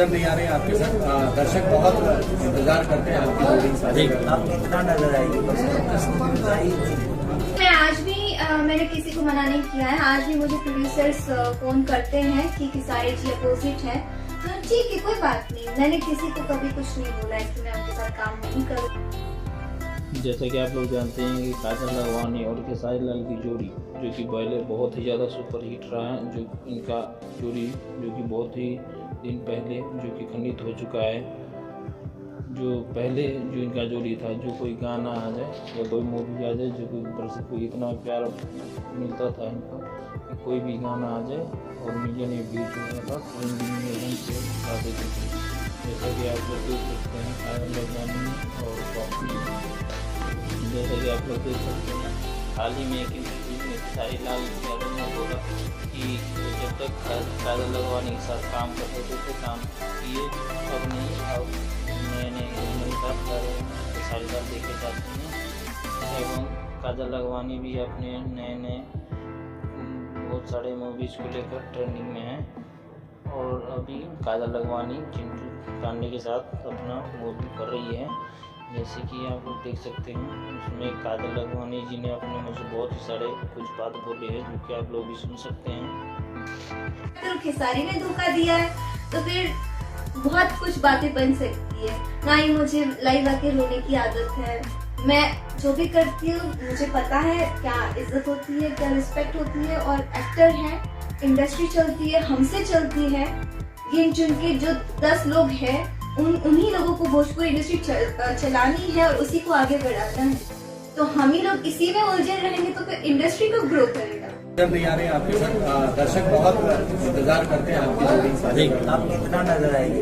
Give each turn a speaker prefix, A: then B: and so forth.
A: नहीं आ रहे हैं आपके साथ, दर्शक बहुत इंतजार करते हैं आपकी जोड़ी।
B: आप कितना नजर आएगी?
C: मैं आज भी मैंने किसी को मना नहीं किया है। आज भी मुझे प्रोड्यूसर्स फोन करते हैं कि सारे जी अपोजिट है, तो ठीक है कोई बात नहीं। मैंने किसी को कभी कुछ नहीं बोला है कि मैं उनके साथ काम नहीं करूँ।
D: जैसा कि आप लोग जानते हैं कि काजल लखवानी और खेसारी लाल की जोड़ी जो कि पहले बहुत ही ज़्यादा सुपर हिट रहा है, जो इनका जोड़ी जो कि बहुत ही दिन पहले जो कि खंडित हो चुका है। जो पहले जो इनका जोड़ी था, जो कोई गाना आ जाए या कोई मूवी आ जाए, जो कोई दर्शक को इतना प्यार मिलता था इनका कि कोई भी गाना आ जाए और मिलियन में बीट होता था, ट्रेंडिंग में एकदम से गा देते थे। जैसा कि आप लोग देख सकते हैं काजल लखवानी और पॉपी, जैसा कि आप लोग देख सकते हैं हाल ही में एक इंटरव्यू में खेसारी लाल यादव ने बोला कि जब तक काजल लखवानी के साथ काम करते थे काम किए, अब नहीं, अब नए साथ खेसारी लाल देखे जाते हैं। एवं काजल लखवानी भी अपने नए बहुत सारे मूवीज़ को लेकर ट्रेंडिंग में है और अभी काजल लखवानी चिंटू पांडे के साथ अपना मूवी कर रही है। जैसे कि आप लोग देख सकते हैं उसमें काजल लखवानी जी ने अपने मुझे बहुत ही सारे कुछ बात बोले हैं जो कि आप लोग भी सुन सकते हैं।
C: तो खेसारी ने धोखा दिया है तो फिर बहुत कुछ बातें बन सकती है। ना ही मुझे लाइव आके रोने की आदत है। मैं जो भी करती हूँ मुझे पता है क्या इज्जत होती है, क्या रिस्पेक्ट होती है। और एक्टर है, इंडस्ट्री चलती है, हमसे चलती है। गिन चुन के जो 10 लोग हैं उन्हीं लोगों को भोजपुरी इंडस्ट्री चलानी है और उसी को आगे बढ़ाना है। तो हम ही लोग इसी में उलझे रहेंगे तो फिर इंडस्ट्री को ग्रो करेगा।
A: नहीं आ रहे हैं आपके साथ, दर्शक बहुत इंतजार करते हैं आपकी जोड़ी।
B: आप कितना नजर आएगी?